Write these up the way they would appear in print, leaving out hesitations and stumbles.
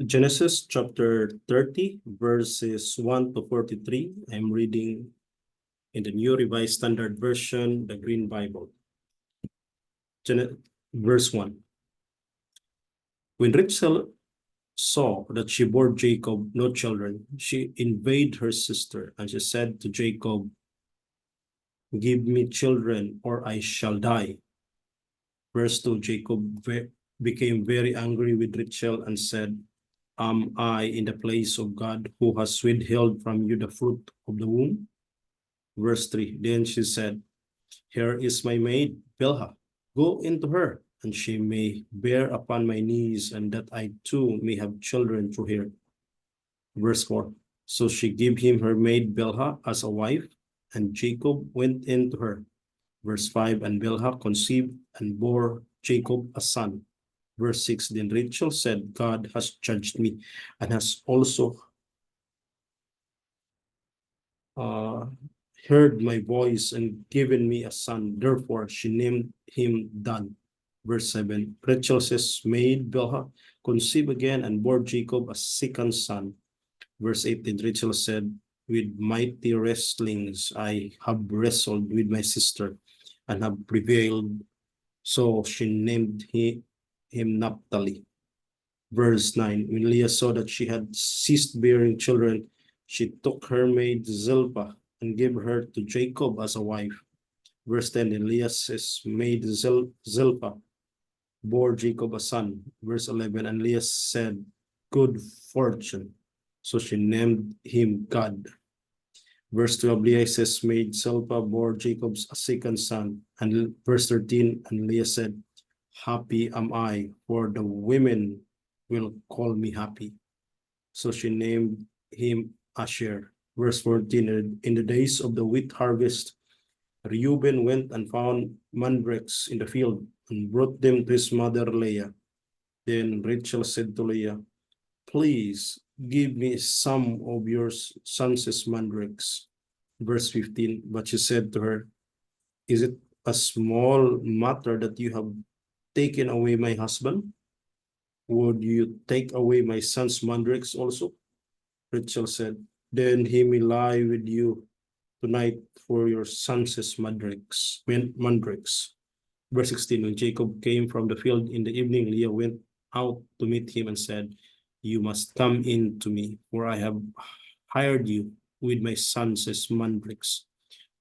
Genesis chapter 30, verses 1 to 43. I'm reading in the New Revised Standard Version, the Green Bible. Verse 1. When Rachel saw that she bore Jacob no children, she envied her sister, and she said to Jacob, "Give me children, or I shall die." Verse 2. Jacob became very angry with Rachel and said, "Am I in the place of God, who has withheld from you the fruit of the womb?" Verse 3. Then she said, "Here is my maid, Bilhah. Go into her, and she may bear upon my knees, and that I too may have children through her." Verse 4. So she gave him her maid Bilhah as a wife, and Jacob went into her. Verse 5. And Bilhah conceived and bore Jacob a son. Verse 6. Then Rachel said, "God has judged me, and has also heard my voice and given me a son." Therefore, she named him Dan. Verse 7. Rachel's maid Bilhah conceived again and bore Jacob a second son. Verse 18. Rachel said, "With mighty wrestlings I have wrestled with my sister and have prevailed." So she named him Naphtali. Verse 9. When Leah saw that she had ceased bearing children, she took her maid Zilpah and gave her to Jacob as a wife. Verse 10. And Leah's maid Zilpah bore Jacob a son. Verse 11. And Leah said, "Good fortune." So she named him Gad. Verse 12. Leah's maid Zilpah bore Jacob a second son. And verse 13. And Leah said, "Happy am I, for the women will call me happy." So she named him Asher. Verse 14. In the days of the wheat harvest, Reuben went and found mandrakes in the field and brought them to his mother Leah. Then Rachel said to Leah, "Please give me some of your son's mandrakes." Verse 15. But she said to her, "Is it a small matter that you have taken away my husband? Would you take away my son's mandrakes also?" Rachel said, "Then he may lie with you tonight for your son's mandrakes." Verse 16. When Jacob came from the field in the evening, Leah went out to meet him and said, "You must come in to me, for I have hired you with my son's mandrakes."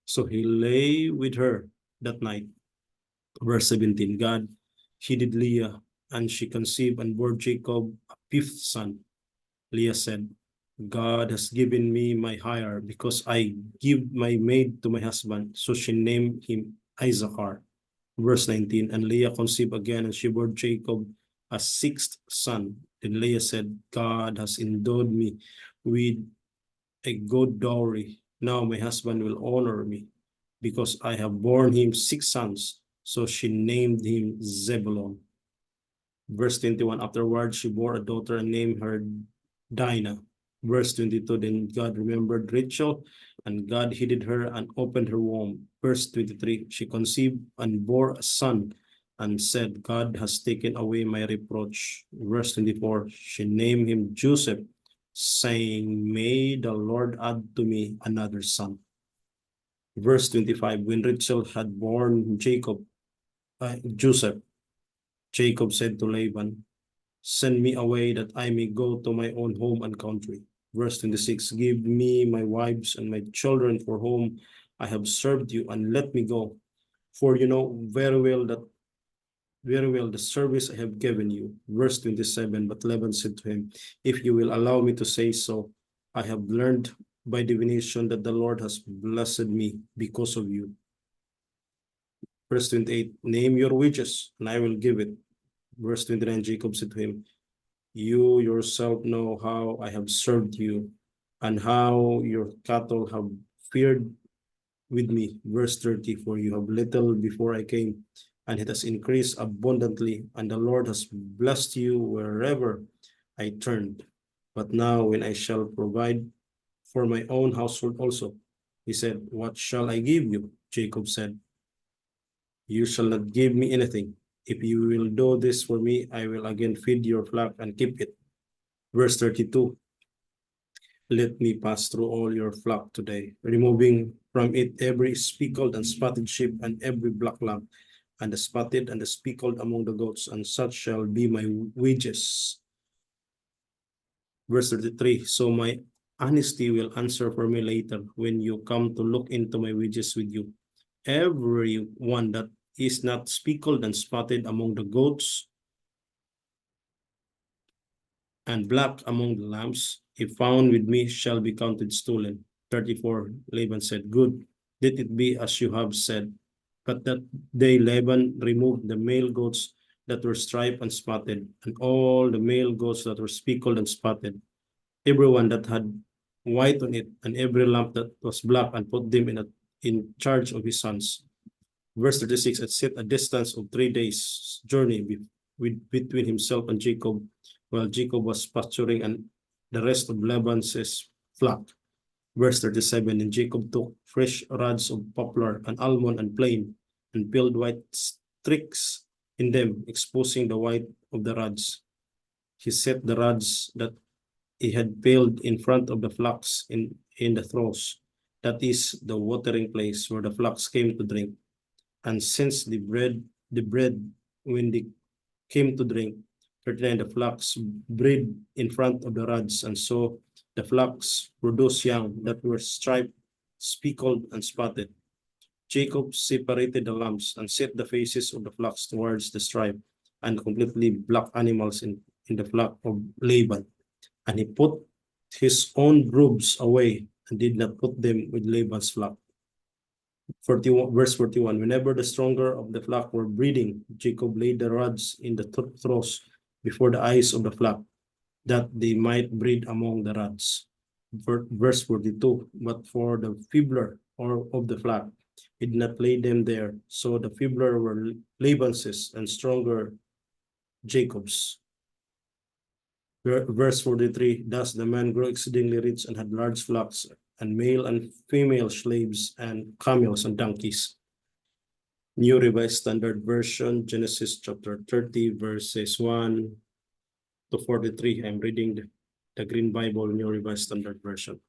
So he lay with her that night. Verse 17. God heeded Leah, and she conceived and bore Jacob a fifth son. Leah said, "God has given me my hire, because I give my maid to my husband." So she named him Issachar. Verse 19. And Leah conceived again, and she bore Jacob a sixth son. Then Leah said, "God has endowed me with a good dowry. Now my husband will honor me, because I have borne him six sons." So she named him Zebulon. Verse 21. Afterwards, she bore a daughter and named her Dinah. Verse 22. Then God remembered Rachel, and God heeded her and opened her womb. Verse 23. She conceived and bore a son, and said, "God has taken away my reproach." Verse 24. She named him Joseph, saying, "May the Lord add to me another son." Verse 25. When Rachel had born Joseph, Jacob said to Laban, "Send me away, that I may go to my own home and country." Verse 26. "Give me my wives and my children, for whom I have served you, and let me go. For you know very well the service I have given you." Verse 27. But Laban said to him, "If you will allow me to say so, I have learned by divination that the Lord has blessed me because of you." Verse 28. "Name your wages, and I will give it." Verse 29. Jacob said to him, "You yourself know how I have served you, and how your cattle have fared with me." Verse 30. "For you have little before I came, and it has increased abundantly, and the Lord has blessed you wherever I turned. But now when I shall provide for my own household also," he said, "what shall I give you?" Jacob said, "You shall not give me anything. If you will do this for me, I will again feed your flock and keep it." Verse 32. Let me pass through all your flock today, removing from it every speckled and spotted sheep and every black lamb, and the spotted and the speckled among the goats, and such shall be my wages. Verse 33. So my honesty will answer for me later when you come to look into my wages with you. Every one that is not speckled and spotted among the goats and black among the lambs, if found with me, shall be counted stolen. 34. Laban said, Good, let it be as you have said. But that day Laban removed the male goats that were striped and spotted, and all the male goats that were speckled and spotted, everyone that had white on it, and every lamb that was black, and put them in charge of his sons. Verse 36, and set a distance of 3 days' journey between himself and Jacob, while Jacob was pasturing and the rest of Laban's flock. Verse 37, and Jacob took fresh rods of poplar and almond and plane, and peeled white streaks in them, exposing the white of the rods. He set the rods that he had peeled in front of the flocks in the troughs, that is the watering place where the flocks came to drink. And since the bread, when they came to drink, 39, the flocks bred in front of the rods, and so the flocks produced young that were striped, speckled, and spotted. Jacob separated the lambs and set the faces of the flocks towards the stripe and completely black animals in the flock of Laban. And he put his own broods away and did not put them with Laban's flock. 41, verse 41, whenever the stronger of the flock were breeding, Jacob laid the rods in the troughs before the eyes of the flock, that they might breed among the rods. Verse 42, but for the feebler or of the flock, he did not lay them there. So the feebler were Laban's and stronger Jacob's. Verse 43, thus the man grew exceedingly rich and had large flocks, and male and female slaves, and camels and donkeys. New Revised Standard Version, Genesis chapter 30, verses 1 to 43. I'm reading the Green Bible, New Revised Standard Version.